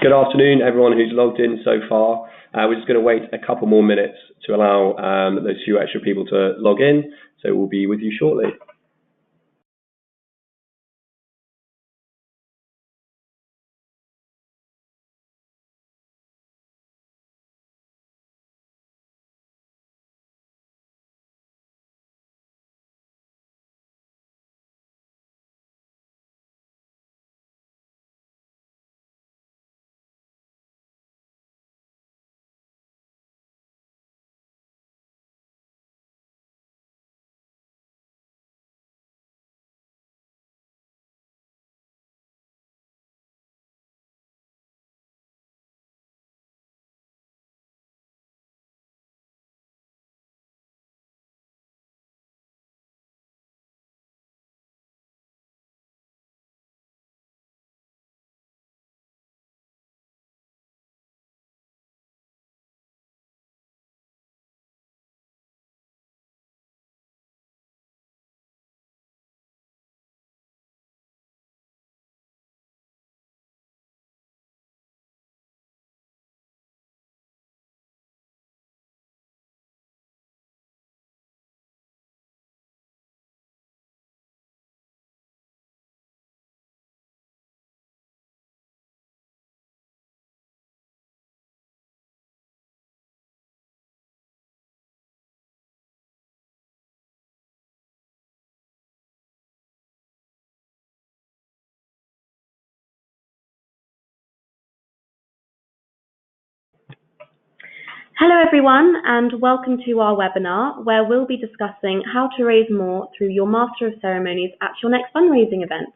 Good afternoon, everyone who's logged in so far. We're just going to wait a couple more minutes to allow those few extra people to log in, so we'll be with you shortly. Hello everyone, and welcome to our webinar where we'll be discussing how to raise more through your Master of Ceremonies at your next fundraising event.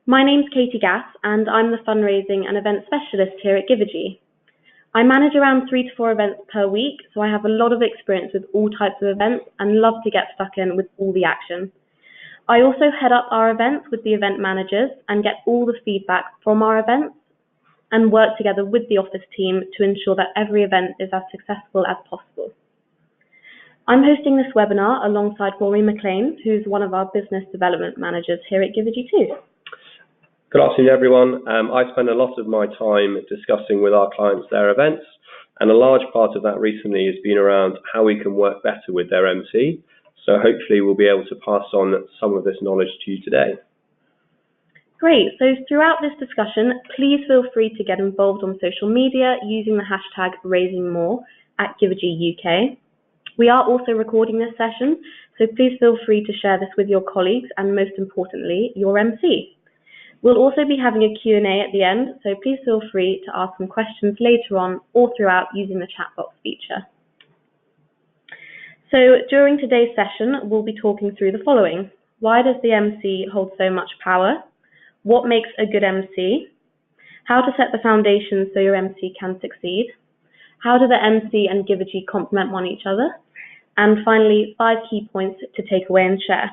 My name's Katie Gass and I'm the fundraising and event specialist here at Givergy. I manage around 3 to 4 events per week, so I have a lot of experience with all types of events and love to get stuck in with all the action. I also head up our events with the event managers and get all the feedback from our events and work together with the office team to ensure that every event is as successful as possible. I'm hosting this webinar alongside Rory McLean, who's one of our business development managers here at Givergy too. Good afternoon, everyone. I spend a lot of my time discussing with our clients their events, and a large part of that recently has been around how we can work better with their MC. So hopefully we'll be able to pass on some of this knowledge to you today. Great, so throughout this discussion, please feel free to get involved on social media using the hashtag #RaisingMore at Givergy UK. We are also recording this session, so please feel free to share this with your colleagues and most importantly, your MC. We'll also be having a Q&A at the end, so please feel free to ask some questions later on or throughout using the chat box feature. So during today's session, we'll be talking through the following. Why does the MC hold so much power? What makes a good MC? How to set the foundation so your MC can succeed? How do the MC and Givergy complement one each other? And finally, 5 key points to take away and share.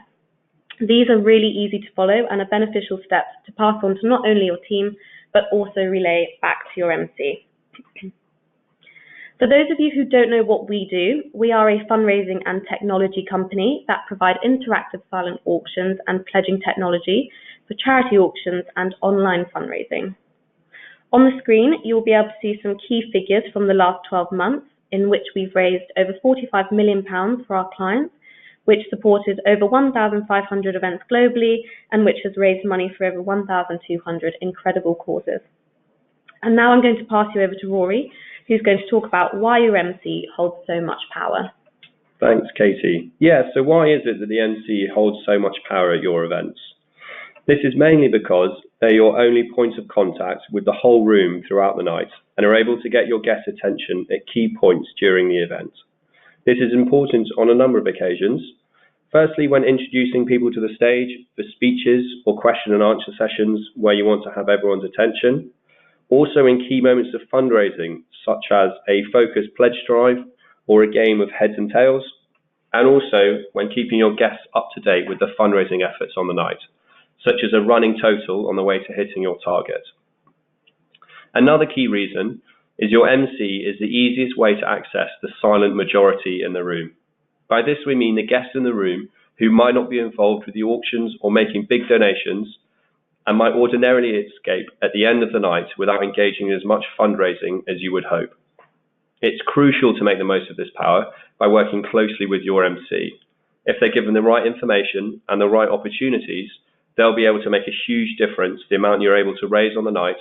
These are really easy to follow and are beneficial steps to pass on to not only your team, but also relay back to your MC. For those of you who don't know what we do, we are a fundraising and technology company that provide interactive silent auctions and pledging technology for charity auctions and online fundraising. On the screen, you'll be able to see some key figures from the last 12 months in which we've raised over £45 million for our clients, which supported over 1,500 events globally and which has raised money for over 1,200 incredible causes. And now I'm going to pass you over to Rory, who's going to talk about why your MC holds so much power. Thanks, Katie. Yeah, so why is it that the MC holds so much power at your events? This is mainly because they're your only point of contact with the whole room throughout the night and are able to get your guest attention at key points during the event. This is important on a number of occasions. Firstly, when introducing people to the stage for speeches or question and answer sessions where you want to have everyone's attention. Also in key moments of fundraising, such as a focused pledge drive or a game of heads and tails. And also when keeping your guests up to date with the fundraising efforts on the night, such as a running total on the way to hitting your target. Another key reason is your MC is the easiest way to access the silent majority in the room. By this we mean the guests in the room who might not be involved with the auctions or making big donations and might ordinarily escape at the end of the night without engaging in as much fundraising as you would hope. It's crucial to make the most of this power by working closely with your MC. If they're given the right information and the right opportunities, they'll be able to make a huge difference to the amount you're able to raise on the night.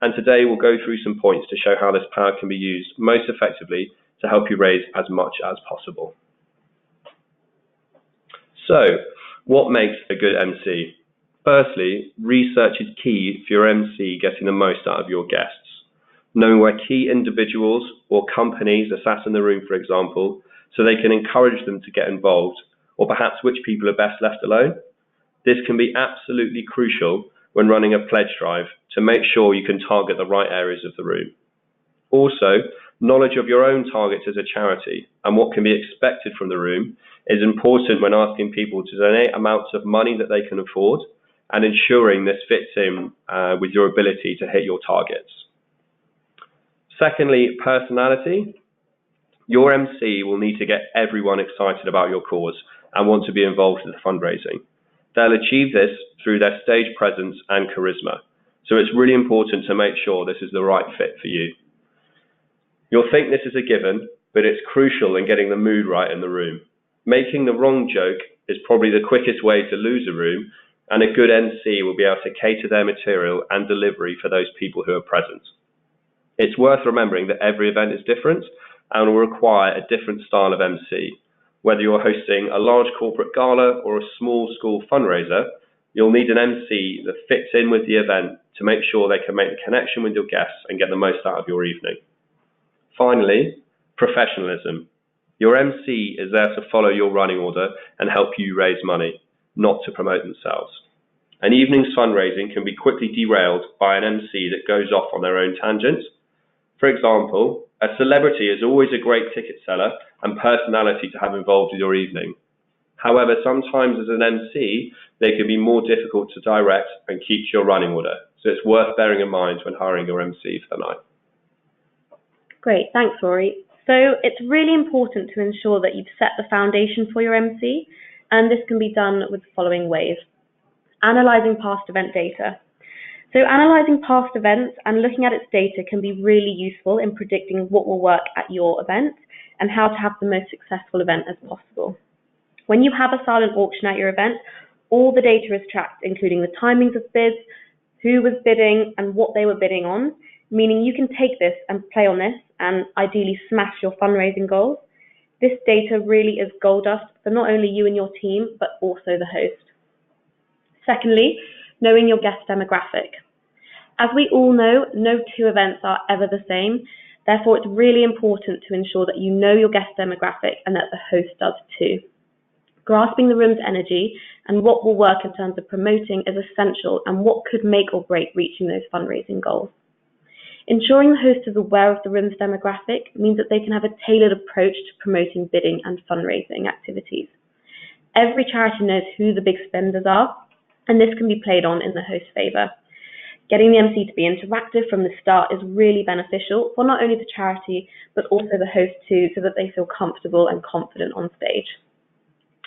And today we'll go through some points to show how this power can be used most effectively to help you raise as much as possible. So, what makes a good MC? Firstly, research is key for your MC getting the most out of your guests. Knowing where key individuals or companies are sat in the room, for example, so they can encourage them to get involved, or perhaps which people are best left alone. This can be absolutely crucial when running a pledge drive to make sure you can target the right areas of the room. Also, knowledge of your own targets as a charity and what can be expected from the room is important when asking people to donate amounts of money that they can afford and ensuring this fits in with your ability to hit your targets. Secondly, personality. Your MC will need to get everyone excited about your cause and want to be involved in the fundraising. They'll achieve this through their stage presence and charisma. So it's really important to make sure this is the right fit for you. You'll think this is a given, but it's crucial in getting the mood right in the room. Making the wrong joke is probably the quickest way to lose a room, and a good MC will be able to cater their material and delivery for those people who are present. It's worth remembering that every event is different and will require a different style of MC. Whether you're hosting a large corporate gala or a small school fundraiser, you'll need an MC that fits in with the event to make sure they can make the connection with your guests and get the most out of your evening. Finally, professionalism. Your MC is there to follow your running order and help you raise money, not to promote themselves. An evening's fundraising can be quickly derailed by an MC that goes off on their own tangent. For example, a celebrity is always a great ticket seller and personality to have involved with your evening. However, sometimes as an MC, they can be more difficult to direct and keep to your running order. So it's worth bearing in mind when hiring your MC for the night. Great, thanks, Rory. So it's really important to ensure that you've set the foundation for your MC, and this can be done with the following ways. Analysing past event data. So analysing past events and looking at its data can be really useful in predicting what will work at your event and how to have the most successful event as possible. When you have a silent auction at your event, all the data is tracked, including the timings of bids, who was bidding and what they were bidding on, meaning you can take this and play on this and ideally smash your fundraising goals. This data really is gold dust for not only you and your team, but also the host. Secondly, knowing your guest demographic. As we all know, no two events are ever the same. Therefore, it's really important to ensure that you know your guest demographic and that the host does too. Grasping the room's energy and what will work in terms of promoting is essential and what could make or break reaching those fundraising goals. Ensuring the host is aware of the room's demographic means that they can have a tailored approach to promoting bidding and fundraising activities. Every charity knows who the big spenders are, and this can be played on in the host's favour. Getting the MC to be interactive from the start is really beneficial for not only the charity, but also the host too, so that they feel comfortable and confident on stage.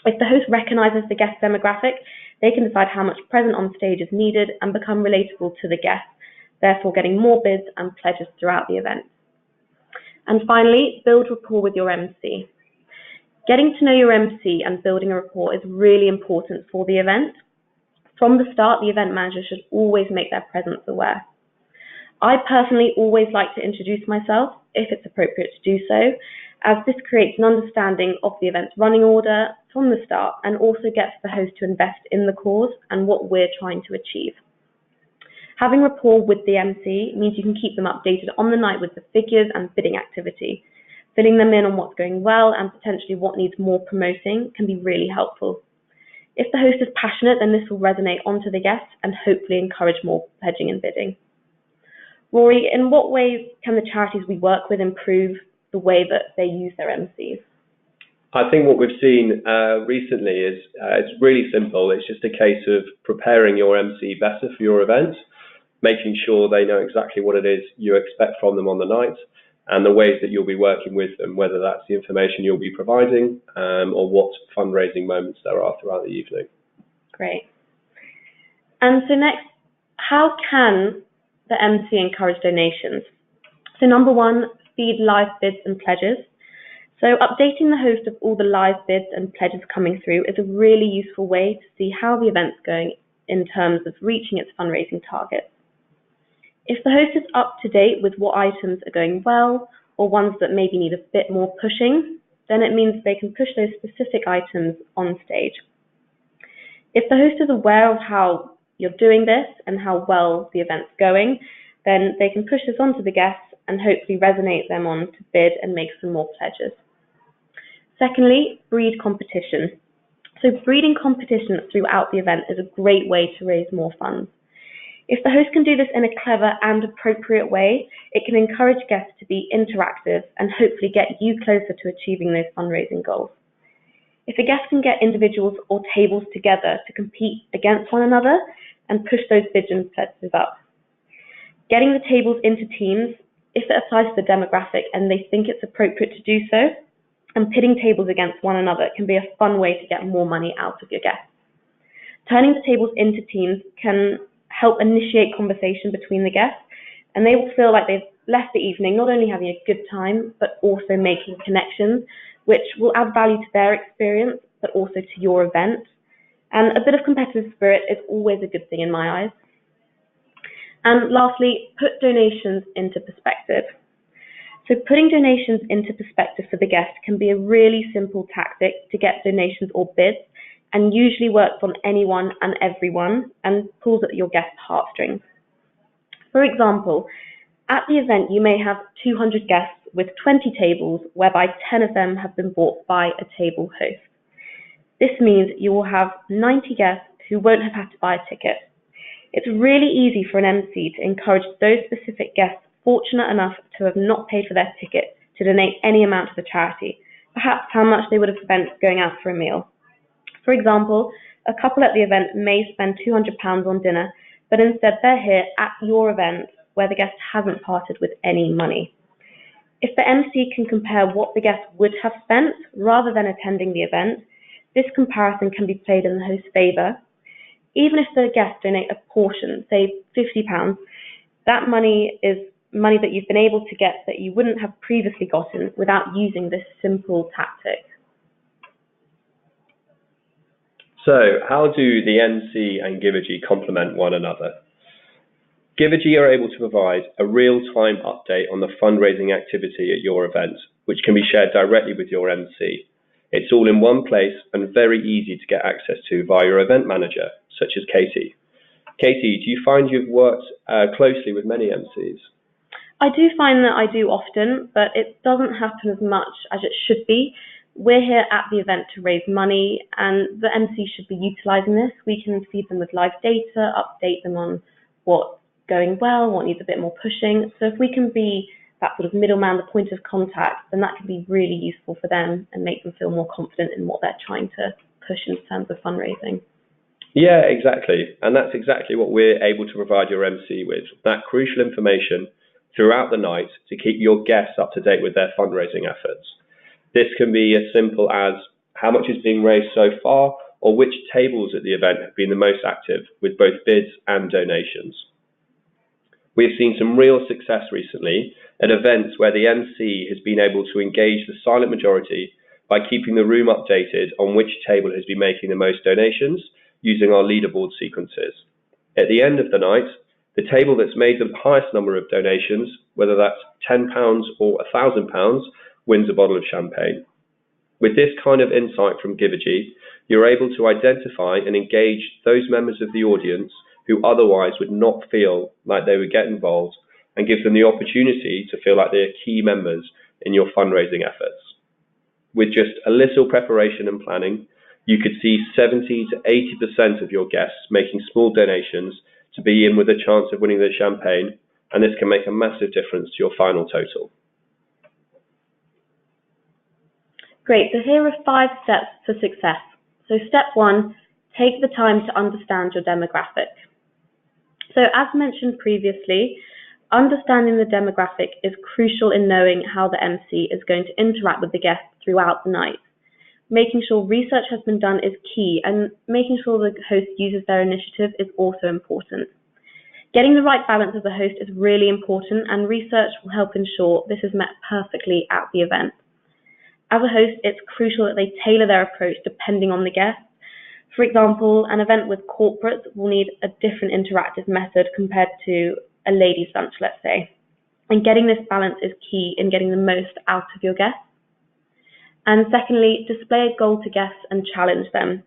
If the host recognises the guest demographic, they can decide how much present on stage is needed and become relatable to the guests, therefore getting more bids and pledges throughout the event. And finally, build rapport with your MC. Getting to know your MC and building a rapport is really important for the event. From the start, the event manager should always make their presence aware. I personally always like to introduce myself, if it's appropriate to do so, as this creates an understanding of the event's running order from the start and also gets the host to invest in the cause and what we're trying to achieve. Having rapport with the MC means you can keep them updated on the night with the figures and bidding activity. Filling them in on what's going well and potentially what needs more promoting can be really helpful. If the host is passionate, then this will resonate onto the guests and hopefully encourage more pledging and bidding. Rory, in what ways can the charities we work with improve the way that they use their MCs? I think what we've seen recently is it's really simple. It's just a case of preparing your MC better for your event, making sure they know exactly what it is you expect from them on the night, and the ways that you'll be working with them, whether that's the information you'll be providing or what fundraising moments there are throughout the evening. Great. And so next, How can the MC encourage donations? So number one, feed live bids and pledges. So updating the host of all the live bids and pledges coming through is a really useful way to see how the event's going in terms of reaching its fundraising targets. If the host is up to date with what items are going well or ones that maybe need a bit more pushing, then it means they can push those specific items on stage. If the host is aware of how you're doing this and how well the event's going, then they can push this onto the guests and hopefully resonate them on to bid and make some more pledges. Secondly, breed competition. So breeding competition throughout the event is a great way to raise more funds. If the host can do this in a clever and appropriate way, it can encourage guests to be interactive and hopefully get you closer to achieving those fundraising goals. If a guest can get individuals or tables together to compete against one another and push those bids and pledges up. Getting the tables into teams, if it applies to the demographic and they think it's appropriate to do so, and pitting tables against one another can be a fun way to get more money out of your guests. Turning the tables into teams can help initiate conversation between the guests, and they will feel like they've left the evening not only having a good time, but also making connections, which will add value to their experience, but also to your event. And a bit of competitive spirit is always a good thing in my eyes. And lastly, put donations into perspective. So putting donations into perspective for the guest can be a really simple tactic to get donations or bids, and usually works on anyone and everyone and pulls at your guest's heartstrings. For example, at the event you may have 200 guests with 20 tables, whereby 10 of them have been bought by a table host. This means you will have 90 guests who won't have had to buy a ticket. It's really easy for an MC to encourage those specific guests fortunate enough to have not paid for their ticket to donate any amount to the charity, perhaps how much they would have spent going out for a meal. For example, a couple at the event may spend £200 on dinner, but instead they're here at your event where the guest hasn't parted with any money. If the MC can compare what the guest would have spent rather than attending the event, this comparison can be played in the host's favour. Even if the guests donate a portion, say £50, that money is money that you've been able to get that you wouldn't have previously gotten without using this simple tactic. So, how do the MC and Givergy complement one another? Givergy are able to provide a real-time update on the fundraising activity at your event, which can be shared directly with your MC. It's all in one place and very easy to get access to via your event manager, such as Katie. Katie, do you find you've worked closely with many MCs? I do find that I do often, but it doesn't happen as much as it should be. We're here at the event to raise money, and the MC should be utilising this. We can feed them with live data, update them on what's going well, what needs a bit more pushing. So if we can be that sort of middleman, the point of contact, then that can be really useful for them and make them feel more confident in what they're trying to push in terms of fundraising. Yeah, exactly. And that's exactly what we're able to provide your MC with, that crucial information throughout the night to keep your guests up to date with their fundraising efforts. This can be as simple as how much is being raised so far, or which tables at the event have been the most active with both bids and donations. We've seen some real success recently at events where the MC has been able to engage the silent majority by keeping the room updated on which table has been making the most donations using our leaderboard sequences. At the end of the night, the table that's made the highest number of donations, whether that's £10 or £1,000, wins a bottle of champagne. With this kind of insight from Givergy, you're able to identify and engage those members of the audience who otherwise would not feel like they would get involved, and give them the opportunity to feel like they're key members in your fundraising efforts. With just a little preparation and planning, you could see 70 to 80% of your guests making small donations to be in with a chance of winning the champagne, and this can make a massive difference to your final total. Great, so here are 5 steps for success. So step 1, take the time to understand your demographic. So as mentioned previously, understanding the demographic is crucial in knowing how the MC is going to interact with the guests throughout the night. Making sure research has been done is key, and making sure the host uses their initiative is also important. Getting the right balance as a host is really important, and research will help ensure this is met perfectly at the event. As a host, it's crucial that they tailor their approach depending on the guest. For example, an event with corporates will need a different interactive method compared to a ladies' lunch, let's say. And getting this balance is key in getting the most out of your guests. And secondly, display a goal to guests and challenge them.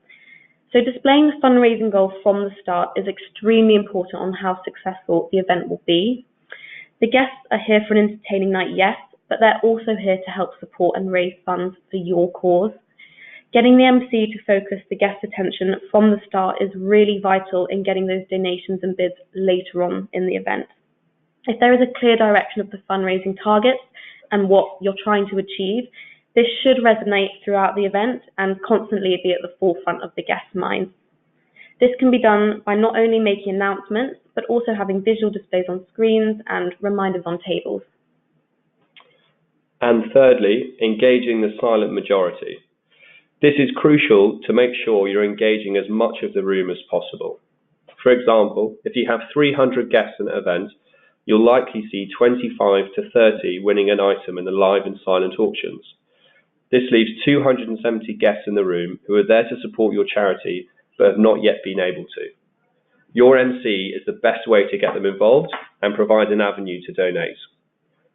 So displaying the fundraising goal from the start is extremely important on how successful the event will be. The guests are here for an entertaining night, yes, but they're also here to help support and raise funds for your cause. Getting the MC to focus the guest attention from the start is really vital in getting those donations and bids later on in the event. If there is a clear direction of the fundraising targets and what you're trying to achieve, this should resonate throughout the event and constantly be at the forefront of the guest's mind. This can be done by not only making announcements, but also having visual displays on screens and reminders on tables. And thirdly, engaging the silent majority. This is crucial to make sure you're engaging as much of the room as possible. For example, if you have 300 guests at an event, you'll likely see 25 to 30 winning an item in the live and silent auctions. This leaves 270 guests in the room who are there to support your charity but have not yet been able to. Your MC is the best way to get them involved and provide an avenue to donate.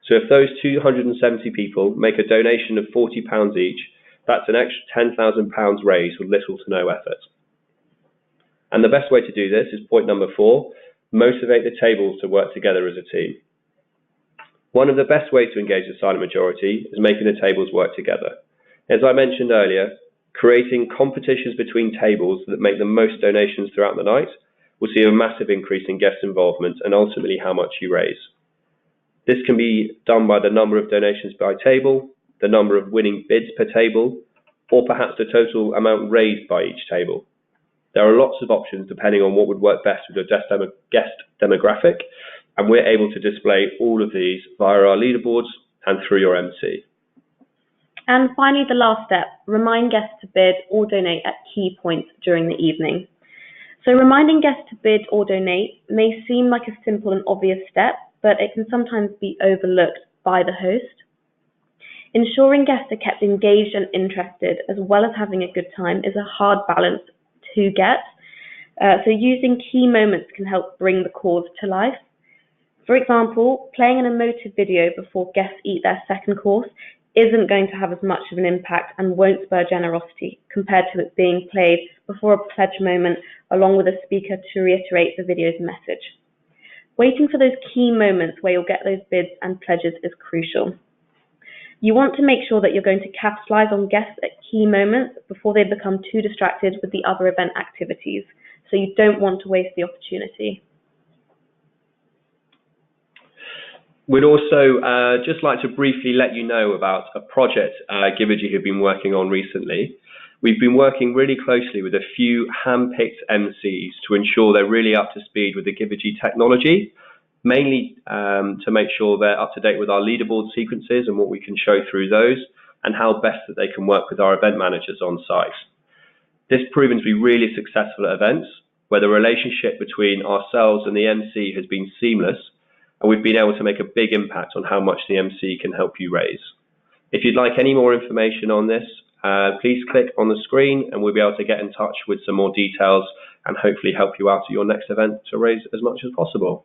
So if those 270 people make a donation of £40 each, that's an extra £10,000 raised with little to no effort. And the best way to do this is point number 4, motivate the tables to work together as a team. One of the best ways to engage the silent majority is making the tables work together. As I mentioned earlier, creating competitions between tables that make the most donations throughout the night will see a massive increase in guest involvement and ultimately how much you raise. This can be done by the number of donations by table, the number of winning bids per table, or perhaps the total amount raised by each table. There are lots of options depending on what would work best with your guest demographic, and we're able to display all of these via our leaderboards and through your MC. And finally, the last step, remind guests to bid or donate at key points during the evening. So reminding guests to bid or donate may seem like a simple and obvious step, but it can sometimes be overlooked by the host. Ensuring guests are kept engaged and interested, as well as having a good time, is a hard balance to get. So using key moments can help bring the cause to life. For example, playing an emotive video before guests eat their second course isn't going to have as much of an impact and won't spur generosity compared to it being played before a pledge moment along with a speaker to reiterate the video's message. Waiting for those key moments where you'll get those bids and pledges is crucial. You want to make sure that you're going to capitalize on guests at key moments before they become too distracted with the other event activities, so you don't want to waste the opportunity. We'd also just like to briefly let you know about a project Givergy have been working on recently. We've been working really closely with a few hand-picked MCs to ensure they're really up to speed with the Givergy technology, mainly to make sure they're up to date with our leaderboard sequences and what we can show through those, and how best that they can work with our event managers on site. This has proven to be really successful at events, where the relationship between ourselves and the MC has been seamless, and we've been able to make a big impact on how much the MC can help you raise. If you'd like any more information on this, please click on the screen and we'll be able to get in touch with some more details and hopefully help you out at your next event to raise as much as possible.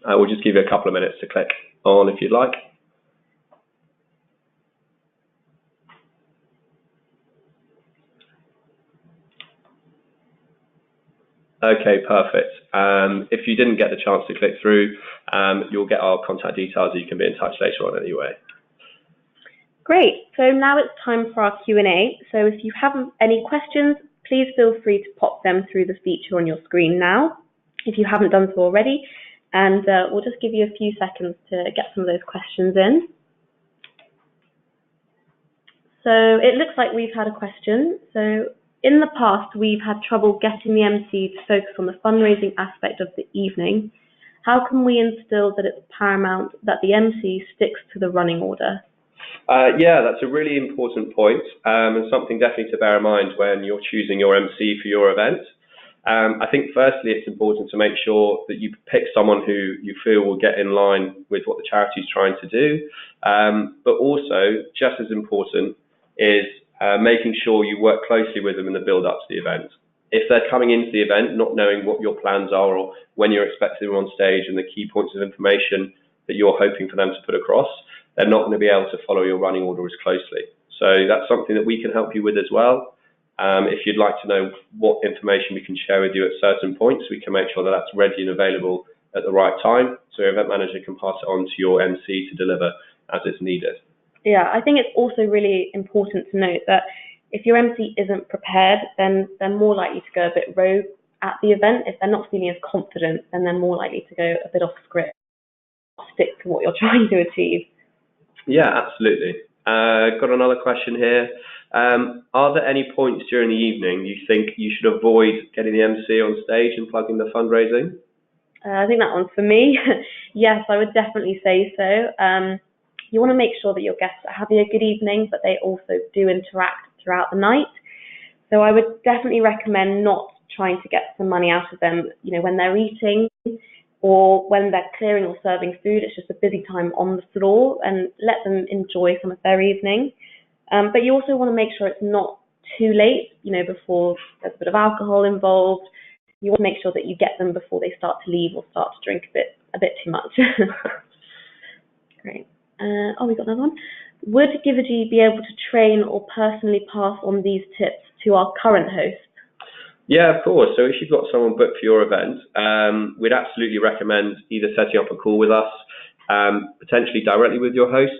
We'll just give you a couple of minutes to click on if you'd like. Okay, perfect. If you didn't get the chance to click through, you'll get our contact details so you can be in touch later on anyway. Great, so now it's time for our Q&A. So if you have any questions, please feel free to pop them through the feature on your screen now, if you haven't done so already, and we'll just give you a few seconds to get some of those questions in. So it looks like we've had a question. So in the past, we've had trouble getting the MC to focus on the fundraising aspect of the evening. How can we instill that it's paramount that the MC sticks to the running order? Yeah, that's a really important point, and something definitely to bear in mind when you're choosing your MC for your event. I think firstly it's important to make sure that you pick someone who you feel will get in line with what the charity is trying to do, but also just as important is making sure you work closely with them in the build up to the event. If they're coming into the event not knowing what your plans are or when you're expecting them on stage and the key points of information that you're hoping for them to put across, they're not going to be able to follow your running order as closely. So that's something that we can help you with as well. If you'd like to know what information we can share with you at certain points, we can make sure that that's ready and available at the right time, so your event manager can pass it on to your MC to deliver as it's needed. Yeah, I think it's also really important to note that if your MC isn't prepared, then they're more likely to go a bit rogue at the event. If they're not feeling as confident, then they're more likely to go a bit off script, stick to what you're trying to achieve. Yeah, absolutely. Got another question here. Are there any points during the evening you think you should avoid getting the MC on stage and plugging the fundraising? I think that one's for me. Yes, I would definitely say so. You want to make sure that your guests are having a good evening, but they also do interact throughout the night. So I would definitely recommend not trying to get some money out of them, when they're eating or when they're clearing or serving food. It's just a busy time on the floor, and let them enjoy some of their evening. But you also want to make sure it's not too late, before there's a bit of alcohol involved. You want to make sure that you get them before they start to leave or start to drink a bit too much. Great. We got another one. Would Givergy be able to train or personally pass on these tips to our current hosts? Yeah, of course. So if you've got someone booked for your event, we'd absolutely recommend either setting up a call with us, potentially directly with your host.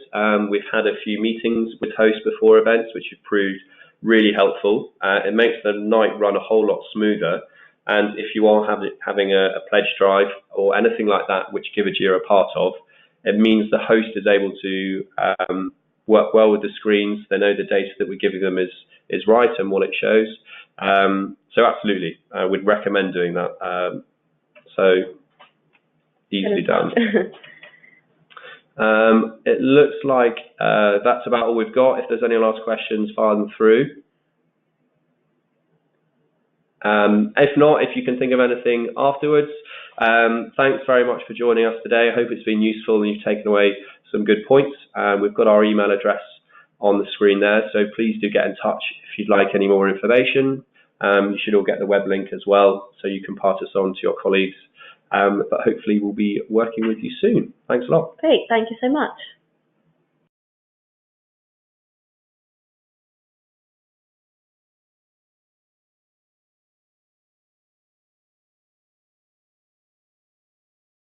We've had a few meetings with hosts before events, which have proved really helpful. It makes the night run a whole lot smoother. And if you are having a pledge drive or anything like that, which Givergy are a part of, it means the host is able to work well with the screens. They know the data that we're giving them is right and what it shows. So absolutely, I would recommend doing that. So easily done. It looks like that's about all we've got. If there's any last questions, fire them through. If not, if you can think of anything afterwards, thanks very much for joining us today. I hope it's been useful and you've taken away some good points. We've got our email address on the screen there, so please do get in touch if you'd like any more information. You should all get the web link as well, so you can pass this on to your colleagues. But hopefully we'll be working with you soon. Thanks a lot. Great, thank you so much.